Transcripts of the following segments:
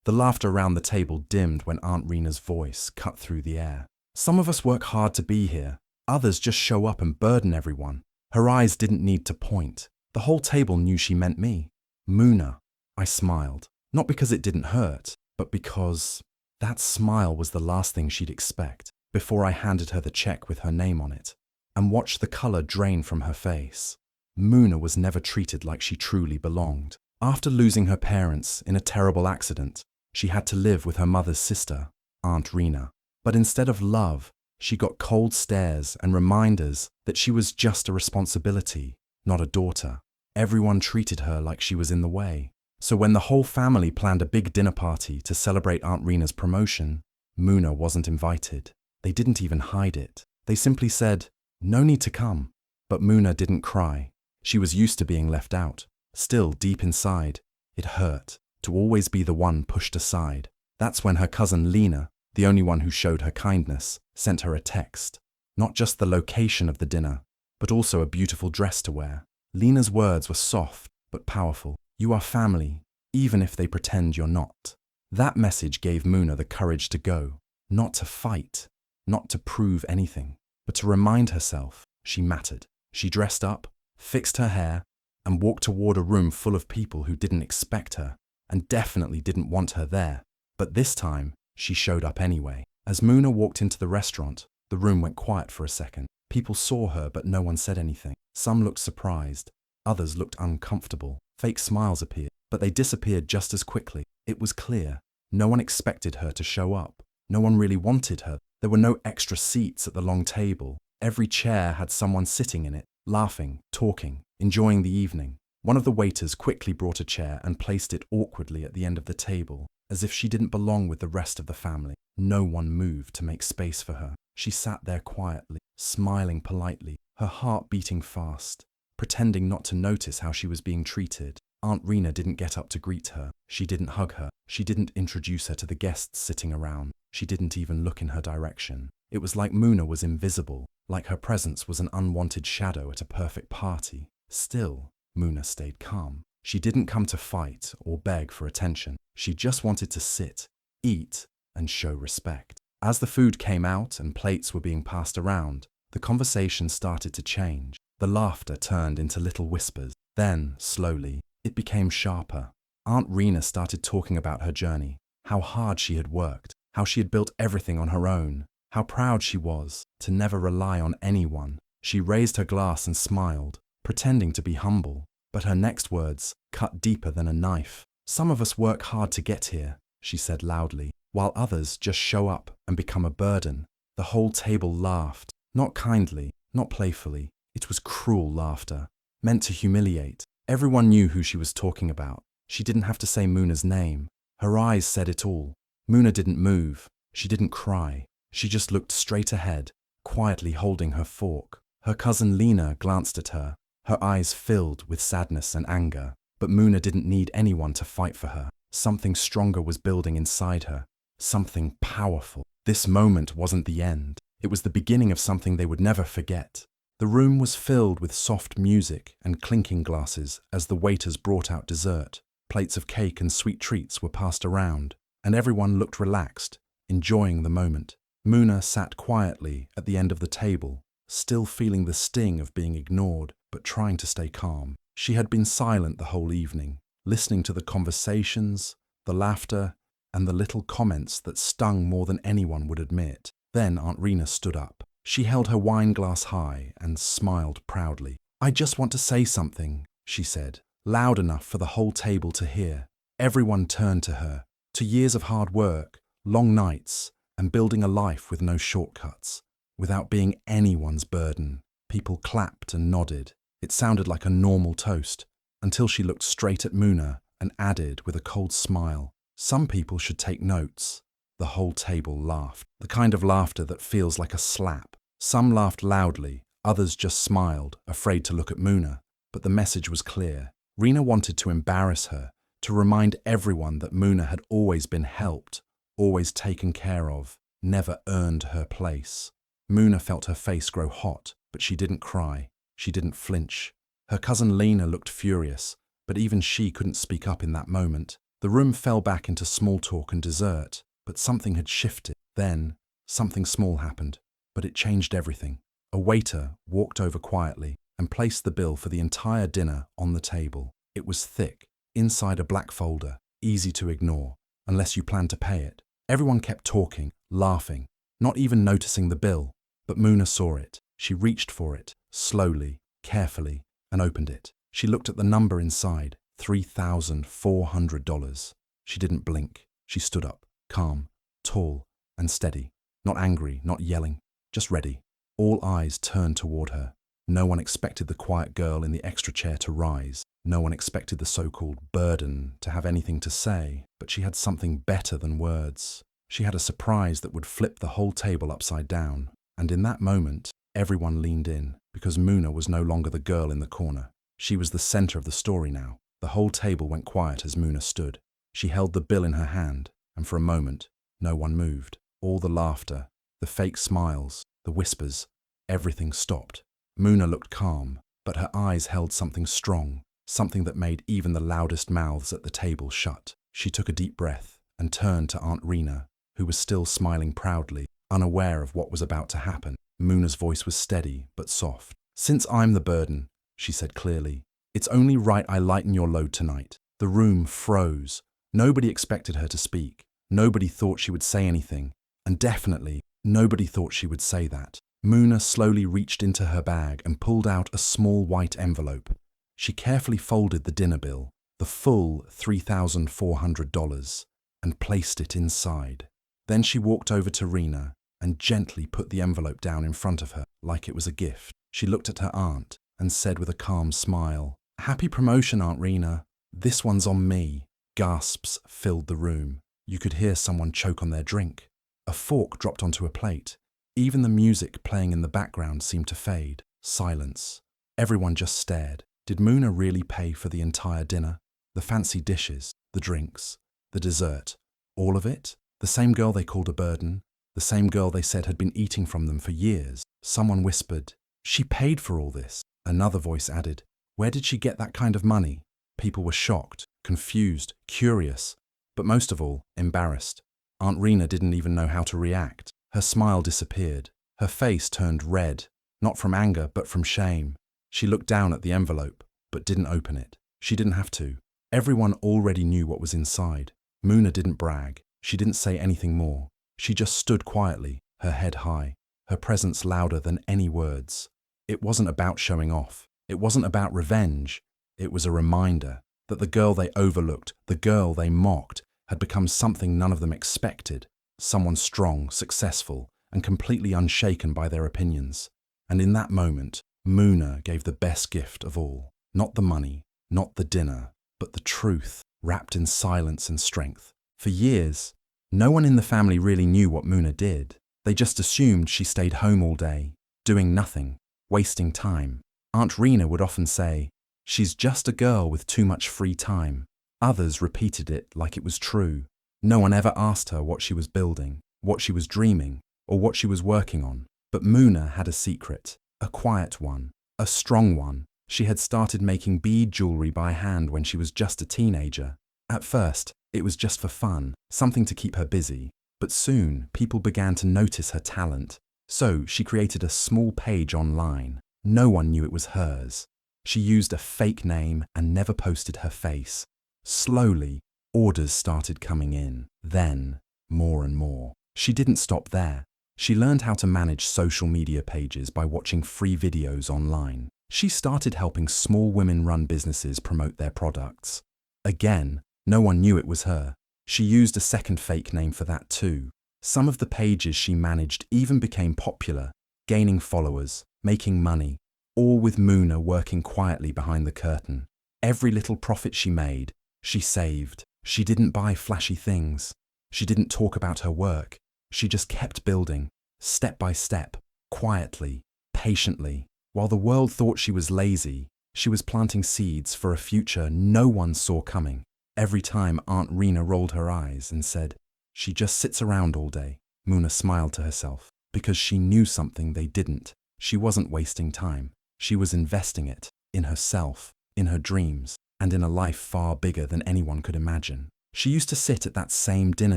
The laughter around the table dimmed when Aunt Rena's voice cut through the air. Some of us work hard to be here. Others just show up and burden everyone. Her eyes didn't need to point. The whole table knew she meant me. Muna. I smiled. Not because it didn't hurt, but because that smile was the last thing she'd expect before I handed her the check with her name on it and watched the color drain from her face. Muna was never treated like she truly belonged. After losing her parents in a terrible accident, she had to live with her mother's sister, Aunt Rena. But instead of love, she got cold stares and reminders that she was just a responsibility, not a daughter. Everyone treated her like she was in the way. So when the whole family planned a big dinner party to celebrate Aunt Rena's promotion, Muna wasn't invited. They didn't even hide it. They simply said, "No need to come." But Muna didn't cry. She was used to being left out. Still, deep inside, it hurt to always be the one pushed aside. That's when her cousin Lena, the only one who showed her kindness, sent her a text. Not just the location of the dinner, but also a beautiful dress to wear. Lena's words were soft but powerful. "You are family, even if they pretend you're not." That message gave Muna the courage to go, not to fight, not to prove anything, but to remind herself she mattered. She dressed up, fixed her hair, and walked toward a room full of people who didn't expect her and definitely didn't want her there. But this time, she showed up anyway. As Muna walked into the restaurant, the room went quiet for a second. People saw her, but no one said anything. Some looked surprised, others looked uncomfortable. Fake smiles appeared, but they disappeared just as quickly. It was clear. No one expected her to show up. No one really wanted her. There were no extra seats at the long table. Every chair had someone sitting in it, laughing, talking, enjoying the evening. One of the waiters quickly brought a chair and placed it awkwardly at the end of the table, as if she didn't belong with the rest of the family. No one moved to make space for her. She sat there quietly, smiling politely, her heart beating fast, pretending not to notice how she was being treated. Aunt Rena didn't get up to greet her. She didn't hug her. She didn't introduce her to the guests sitting around. She didn't even look in her direction. It was like Muna was invisible, like her presence was an unwanted shadow at a perfect party. Still, Muna stayed calm. She didn't come to fight or beg for attention. She just wanted to sit, eat, and show respect. As the food came out and plates were being passed around, the conversation started to change. The laughter turned into little whispers. Then, slowly, it became sharper. Aunt Rena started talking about her journey, how hard she had worked, how she had built everything on her own, how proud she was to never rely on anyone. She raised her glass and smiled, pretending to be humble, but her next words cut deeper than a knife. "Some of us work hard to get here," she said loudly, "while others just show up and become a burden." The whole table laughed, not kindly, not playfully. It was cruel laughter, meant to humiliate. Everyone knew who she was talking about. She didn't have to say Muna's name. Her eyes said it all. Muna didn't move. She didn't cry. She just looked straight ahead, quietly holding her fork. Her cousin Lena glanced at her, her eyes filled with sadness and anger. But Muna didn't need anyone to fight for her. Something stronger was building inside her, something powerful. This moment wasn't the end. It was the beginning of something they would never forget. The room was filled with soft music and clinking glasses as the waiters brought out dessert. Plates of cake and sweet treats were passed around, and everyone looked relaxed, enjoying the moment. Muna sat quietly at the end of the table, still feeling the sting of being ignored, but trying to stay calm. She had been silent the whole evening, listening to the conversations, the laughter, and the little comments that stung more than anyone would admit. Then Aunt Rena stood up. She held her wine glass high and smiled proudly. "I just want to say something," she said, loud enough for the whole table to hear. Everyone turned to her. To years of hard work, long nights, and building a life with no shortcuts, without being anyone's burden. People clapped and nodded. It sounded like a normal toast, until she looked straight at Muna and added with a cold smile, "Some people should take notes." The whole table laughed, the kind of laughter that feels like a slap. Some laughed loudly, others just smiled, afraid to look at Muna. But the message was clear. Rena wanted to embarrass her, to remind everyone that Muna had always been helped, always taken care of, never earned her place. Muna felt her face grow hot, but she didn't cry. She didn't flinch. Her cousin Lena looked furious, but even she couldn't speak up in that moment. The room fell back into small talk and dessert, but something had shifted. Then, something small happened, but it changed everything. A waiter walked over quietly and placed the bill for the entire dinner on the table. It was thick, inside a black folder, easy to ignore, unless you planned to pay it. Everyone kept talking, laughing, not even noticing the bill, but Muna saw it. She reached for it, slowly, carefully, and opened it. She looked at the number inside, $3,400. She didn't blink. She stood up, calm, tall, and steady. Not angry, not yelling, just ready. All eyes turned toward her. No one expected the quiet girl in the extra chair to rise. No one expected the so-called burden to have anything to say, but she had something better than words. She had a surprise that would flip the whole table upside down. And in that moment, everyone leaned in, because Muna was no longer the girl in the corner. She was the center of the story now. The whole table went quiet as Muna stood. She held the bill in her hand, and for a moment, no one moved. All the laughter, the fake smiles, the whispers, everything stopped. Muna looked calm, but her eyes held something strong, something that made even the loudest mouths at the table shut. She took a deep breath and turned to Aunt Rena, who was still smiling proudly, unaware of what was about to happen. Muna's voice was steady but soft. "Since I'm the burden," she said clearly, "it's only right I lighten your load tonight." The room froze. Nobody expected her to speak. Nobody thought she would say anything. And definitely, nobody thought she would say that. Muna slowly reached into her bag and pulled out a small white envelope. She carefully folded the dinner bill, the full $3,400, and placed it inside. Then she walked over to Rena and gently put the envelope down in front of her, like it was a gift. She looked at her aunt and said with a calm smile, "Happy promotion, Aunt Rena. This one's on me." Gasps filled the room. You could hear someone choke on their drink. A fork dropped onto a plate. Even the music playing in the background seemed to fade. Silence. Everyone just stared. Did Muna really pay for the entire dinner? The fancy dishes, the drinks, the dessert, all of it? The same girl they called a burden? The same girl they said had been eating from them for years? Someone whispered, "She paid for all this." Another voice added, "Where did she get that kind of money?" People were shocked, confused, curious, but most of all, embarrassed. Aunt Rena didn't even know how to react. Her smile disappeared. Her face turned red, not from anger, but from shame. She looked down at the envelope, but didn't open it. She didn't have to. Everyone already knew what was inside. Muna didn't brag. She didn't say anything more. She just stood quietly, her head high, her presence louder than any words. It wasn't about showing off. It wasn't about revenge. It was a reminder that the girl they overlooked, the girl they mocked, had become something none of them expected. Someone strong, successful, and completely unshaken by their opinions. And in that moment, Muna gave the best gift of all. Not the money, not the dinner, but the truth, wrapped in silence and strength. For years, no one in the family really knew what Muna did. They just assumed she stayed home all day, doing nothing, wasting time. Aunt Rena would often say, "She's just a girl with too much free time." Others repeated it like it was true. No one ever asked her what she was building, what she was dreaming, or what she was working on. But Muna had a secret, a quiet one, a strong one. She had started making bead jewelry by hand when she was just a teenager. At first, it was just for fun, something to keep her busy. But soon, people began to notice her talent. So she created a small page online. No one knew it was hers. She used a fake name and never posted her face. Slowly, orders started coming in. Then, more and more. She didn't stop there. She learned how to manage social media pages by watching free videos online. She started helping small women-run businesses promote their products. Again, no one knew it was her. She used a second fake name for that too. Some of the pages she managed even became popular, gaining followers, making money, all with Muna working quietly behind the curtain. Every little profit she made, she saved. She didn't buy flashy things. She didn't talk about her work. She just kept building, step by step, quietly, patiently. While the world thought she was lazy, she was planting seeds for a future no one saw coming. Every time Aunt Rena rolled her eyes and said, "She just sits around all day," Muna smiled to herself, because she knew something they didn't. She wasn't wasting time. She was investing it in herself, in her dreams, and in a life far bigger than anyone could imagine. She used to sit at that same dinner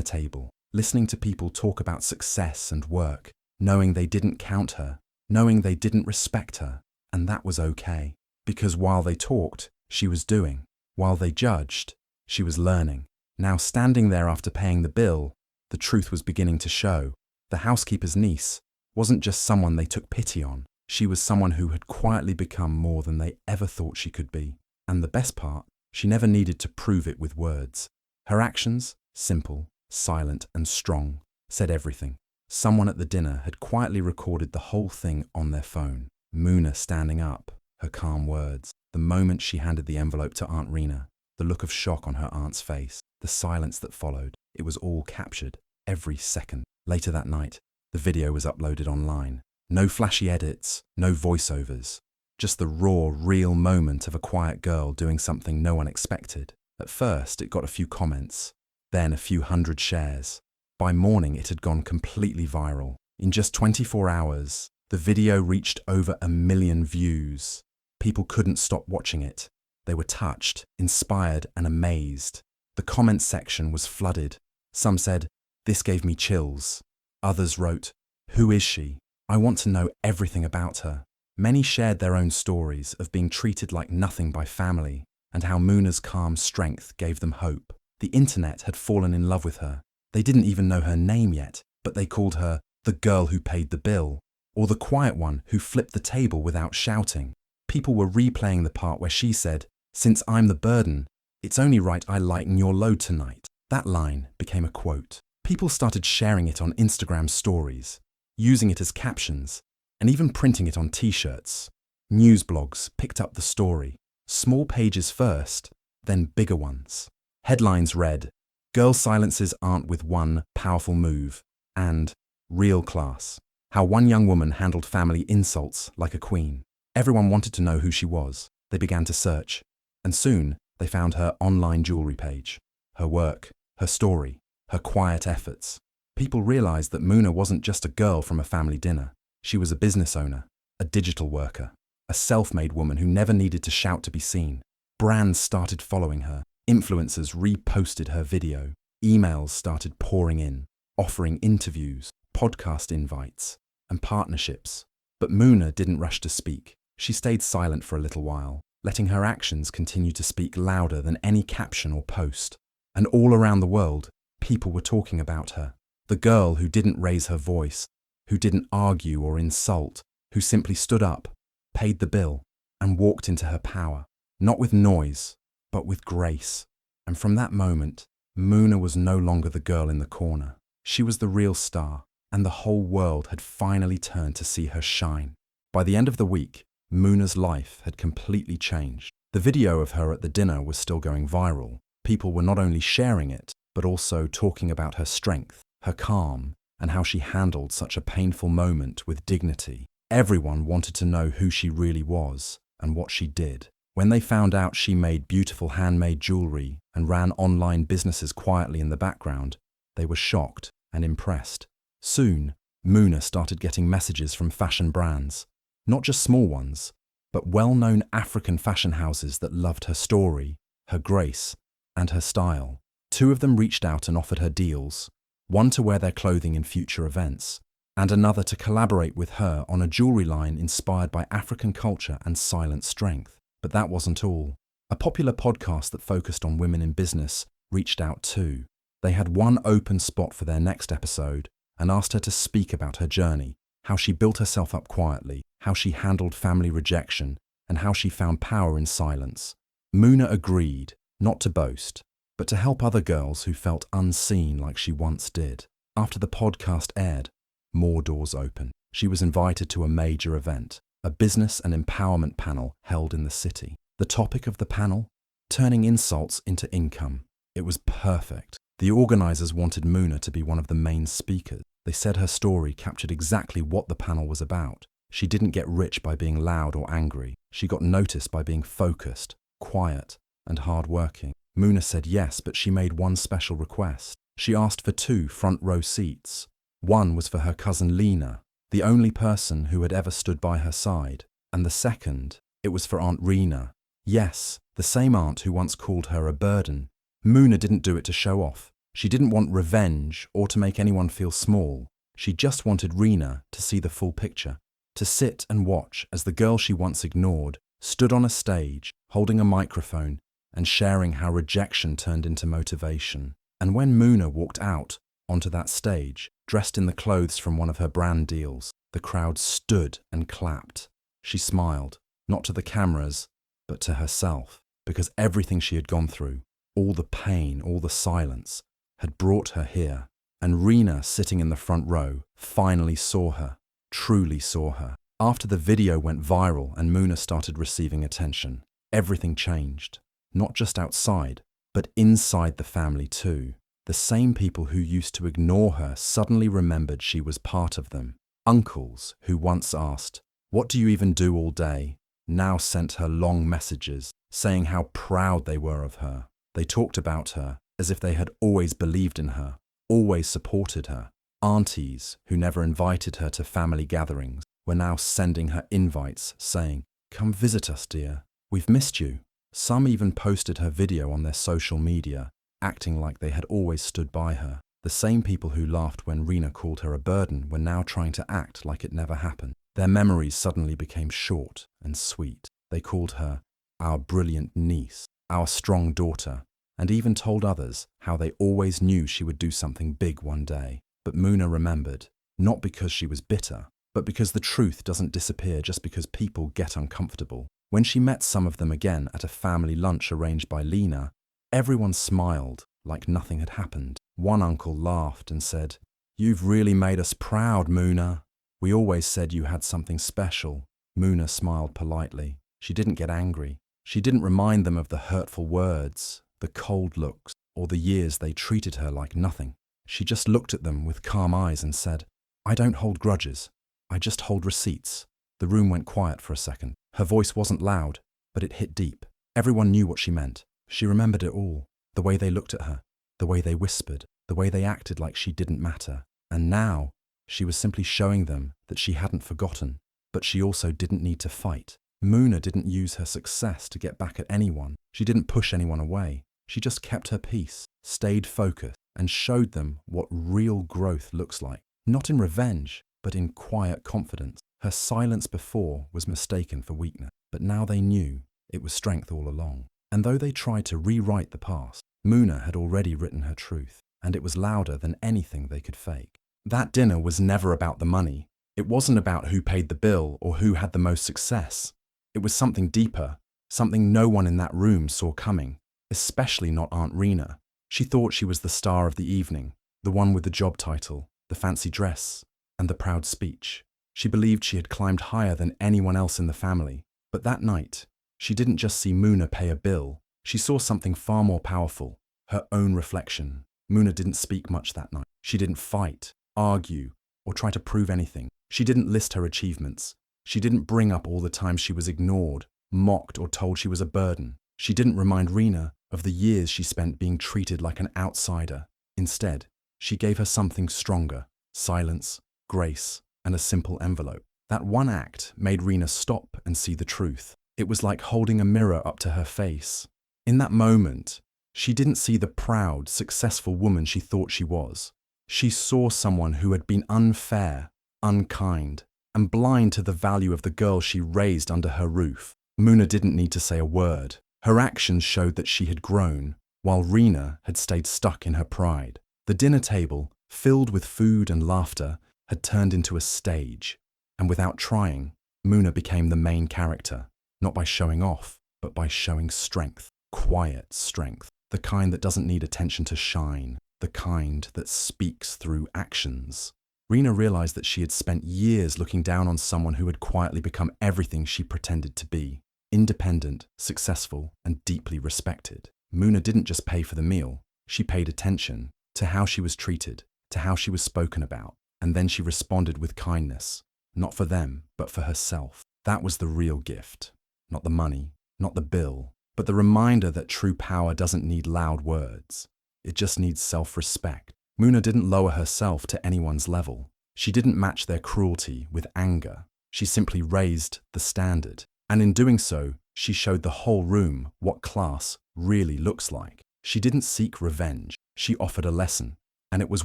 table, listening to people talk about success and work, knowing they didn't count her, knowing they didn't respect her, and that was okay. Because while they talked, she was doing. While they judged, she was learning. Now standing there after paying the bill, the truth was beginning to show. The housekeeper's niece wasn't just someone they took pity on. She was someone who had quietly become more than they ever thought she could be. And the best part, she never needed to prove it with words. Her actions, simple, silent, and strong, said everything. Someone at the dinner had quietly recorded the whole thing on their phone. Muna standing up, her calm words, the moment she handed the envelope to Aunt Rena, the look of shock on her aunt's face, the silence that followed. It was all captured, every second. Later that night, the video was uploaded online. No flashy edits, no voiceovers, just the raw, real moment of a quiet girl doing something no one expected. At first, it got a few comments, then a few hundred shares. By morning, it had gone completely viral. In just 24 hours, the video reached over 1 million views. People couldn't stop watching it. They were touched, inspired, and amazed. The comment section was flooded. Some said, "This gave me chills." Others wrote, "Who is she? I want to know everything about her." Many shared their own stories of being treated like nothing by family, and how Muna's calm strength gave them hope. The internet had fallen in love with her. They didn't even know her name yet, but they called her the girl who paid the bill, or the quiet one who flipped the table without shouting. People were replaying the part where she said, "Since I'm the burden, it's only right I lighten your load tonight." That line became a quote. People started sharing it on Instagram stories, using it as captions, and even printing it on t-shirts. News blogs picked up the story. Small pages first, then bigger ones. Headlines read, "Girl silences aunt with one powerful move," and "Real class. How one young woman handled family insults like a queen." Everyone wanted to know who she was. They began to search, and soon they found her online jewelry page, her work, her story, her quiet efforts. People realized that Muna wasn't just a girl from a family dinner. She was a business owner, a digital worker, a self-made woman who never needed to shout to be seen. Brands started following her. Influencers reposted her video. Emails started pouring in, offering interviews, podcast invites, and partnerships. But Muna didn't rush to speak. She stayed silent for a little while, letting her actions continue to speak louder than any caption or post. And all around the world, people were talking about her. The girl who didn't raise her voice, who didn't argue or insult, who simply stood up, paid the bill, and walked into her power. Not with noise, but with grace. And from that moment, Muna was no longer the girl in the corner. She was the real star, and the whole world had finally turned to see her shine. By the end of the week, Muna's life had completely changed. The video of her at the dinner was still going viral. People were not only sharing it, but also talking about her strength, her calm, and how she handled such a painful moment with dignity. Everyone wanted to know who she really was and what she did. When they found out she made beautiful handmade jewelry and ran online businesses quietly in the background, they were shocked and impressed. Soon, Muna started getting messages from fashion brands, not just small ones, but well-known African fashion houses that loved her story, her grace, and her style. 2 of them reached out and offered her deals, one to wear their clothing in future events, and another to collaborate with her on a jewelry line inspired by African culture and silent strength. But that wasn't all. A popular podcast that focused on women in business reached out too. They had one open spot for their next episode and asked her to speak about her journey, how she built herself up quietly, how she handled family rejection, and how she found power in silence. Muna agreed, not to boast, but to help other girls who felt unseen like she once did. After the podcast aired, more doors opened. She was invited to a major event, a business and empowerment panel held in the city. The topic of the panel? Turning insults into income. It was perfect. The organizers wanted Muna to be one of the main speakers. They said her story captured exactly what the panel was about. She didn't get rich by being loud or angry. She got noticed by being focused, quiet, and hardworking. Muna said yes, but she made one special request. She asked for 2 front-row seats. One was for her cousin Lena, the only person who had ever stood by her side, and the second, it was for Aunt Rena. Yes, the same aunt who once called her a burden. Muna didn't do it to show off. She didn't want revenge or to make anyone feel small. She just wanted Rena to see the full picture, to sit and watch as the girl she once ignored stood on a stage, holding a microphone and sharing how rejection turned into motivation. And when Muna walked out onto that stage, dressed in the clothes from one of her brand deals, the crowd stood and clapped. She smiled, not to the cameras, but to herself, because everything she had gone through, all the pain, all the silence, had brought her here. And Rena, sitting in the front row, finally saw her, truly saw her. After the video went viral and Muna started receiving attention, everything changed. Not just outside, but inside the family too. The same people who used to ignore her suddenly remembered she was part of them. Uncles, who once asked, "What do you even do all day?" now sent her long messages, saying how proud they were of her. They talked about her as if they had always believed in her, always supported her. Aunties, who never invited her to family gatherings, were now sending her invites, saying, "Come visit us, dear. We've missed you." Some even posted her video on their social media, acting like they had always stood by her. The same people who laughed when Rena called her a burden were now trying to act like it never happened. Their memories suddenly became short and sweet. They called her our brilliant niece, our strong daughter, and even told others how they always knew she would do something big one day. But Muna remembered, not because she was bitter, but because the truth doesn't disappear just because people get uncomfortable. When she met some of them again at a family lunch arranged by Lena, everyone smiled like nothing had happened. One uncle laughed and said, "You've really made us proud, Muna. We always said you had something special." Muna smiled politely. She didn't get angry. She didn't remind them of the hurtful words, the cold looks, or the years they treated her like nothing. She just looked at them with calm eyes and said, "I don't hold grudges. I just hold receipts." The room went quiet for a second. Her voice wasn't loud, but it hit deep. Everyone knew what she meant. She remembered it all. The way they looked at her, the way they whispered, the way they acted like she didn't matter. And now, she was simply showing them that she hadn't forgotten, but she also didn't need to fight. Muna didn't use her success to get back at anyone. She didn't push anyone away. She just kept her peace, stayed focused, and showed them what real growth looks like. Not in revenge, but in quiet confidence. Her silence before was mistaken for weakness, but now they knew it was strength all along. And though they tried to rewrite the past, Muna had already written her truth, and it was louder than anything they could fake. That dinner was never about the money. It wasn't about who paid the bill or who had the most success. It was something deeper, something no one in that room saw coming, especially not Aunt Rena. She thought she was the star of the evening, the one with the job title, the fancy dress, and the proud speech. She believed she had climbed higher than anyone else in the family. But that night, she didn't just see Muna pay a bill. She saw something far more powerful, her own reflection. Muna didn't speak much that night. She didn't fight, argue, or try to prove anything. She didn't list her achievements. She didn't bring up all the times she was ignored, mocked, or told she was a burden. She didn't remind Rena of the years she spent being treated like an outsider. Instead, she gave her something stronger: silence, grace, and a simple envelope. That one act made Rena stop and see the truth. It was like holding a mirror up to her face. In that moment, she didn't see the proud, successful woman she thought she was. She saw someone who had been unfair, unkind, and blind to the value of the girl she raised under her roof. Muna didn't need to say a word. Her actions showed that she had grown, while Rena had stayed stuck in her pride. The dinner table, filled with food and laughter, had turned into a stage, and without trying, Muna became the main character, not by showing off, but by showing strength, quiet strength, the kind that doesn't need attention to shine, the kind that speaks through actions. Rena realized that she had spent years looking down on someone who had quietly become everything she pretended to be: independent, successful, and deeply respected. Muna didn't just pay for the meal, she paid attention to how she was treated, to how she was spoken about. And then she responded with kindness, not for them, but for herself. That was the real gift. Not the money, not the bill, but the reminder that true power doesn't need loud words. It just needs self-respect. Muna didn't lower herself to anyone's level. She didn't match their cruelty with anger. She simply raised the standard. And in doing so, she showed the whole room what class really looks like. She didn't seek revenge. She offered a lesson, and it was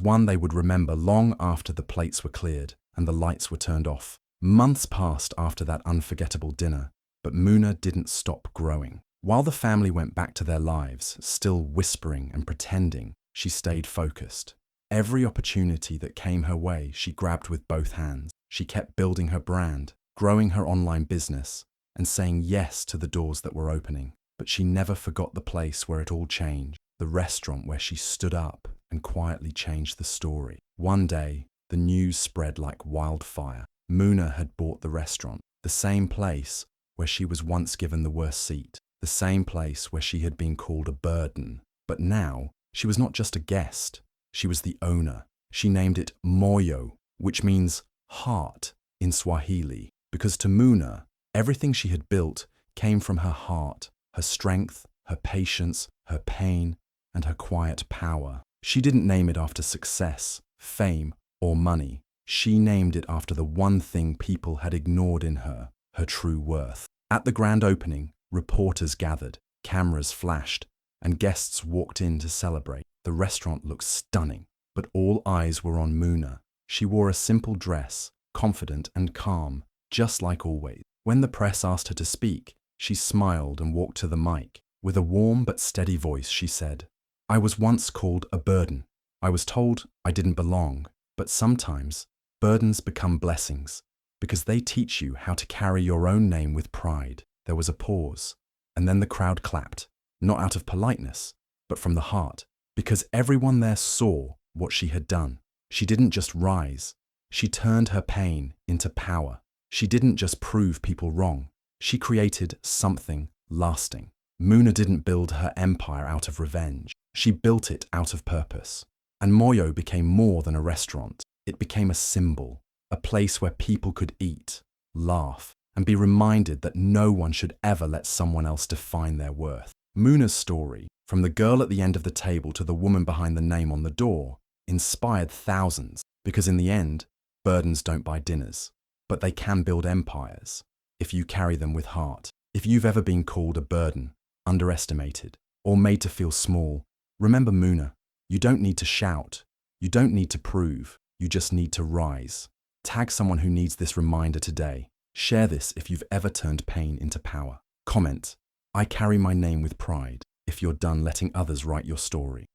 one they would remember long after the plates were cleared and the lights were turned off. Months passed after that unforgettable dinner, but Muna didn't stop growing. While the family went back to their lives, still whispering and pretending, she stayed focused. Every opportunity that came her way, she grabbed with both hands. She kept building her brand, growing her online business, and saying yes to the doors that were opening. But she never forgot the place where it all changed, the restaurant where she stood up and quietly changed the story. One day, the news spread like wildfire. Muna had bought the restaurant, the same place where she was once given the worst seat, the same place where she had been called a burden. But now, she was not just a guest, she was the owner. She named it Moyo, which means heart in Swahili, because to Muna, everything she had built came from her heart, her strength, her patience, her pain, and her quiet power. She didn't name it after success, fame, or money. She named it after the one thing people had ignored in her, her true worth. At the grand opening, reporters gathered, cameras flashed, and guests walked in to celebrate. The restaurant looked stunning, but all eyes were on Muna. She wore a simple dress, confident and calm, just like always. When the press asked her to speak, she smiled and walked to the mic. With a warm but steady voice, she said, "I was once called a burden. I was told I didn't belong, but sometimes burdens become blessings because they teach you how to carry your own name with pride." There was a pause, and then the crowd clapped, not out of politeness, but from the heart, because everyone there saw what she had done. She didn't just rise, she turned her pain into power. She didn't just prove people wrong, she created something lasting. Muna didn't build her empire out of revenge, she built it out of purpose. And Moyo became more than a restaurant. It became a symbol, a place where people could eat, laugh, and be reminded that no one should ever let someone else define their worth. Muna's story, from the girl at the end of the table to the woman behind the name on the door, inspired thousands, because in the end, burdens don't buy dinners, but they can build empires if you carry them with heart. If you've ever been called a burden, underestimated, or made to feel small, remember Muna. You don't need to shout, you don't need to prove, you just need to rise. Tag someone who needs this reminder today. Share this if you've ever turned pain into power. Comment, "I carry my name with pride," if you're done letting others write your story.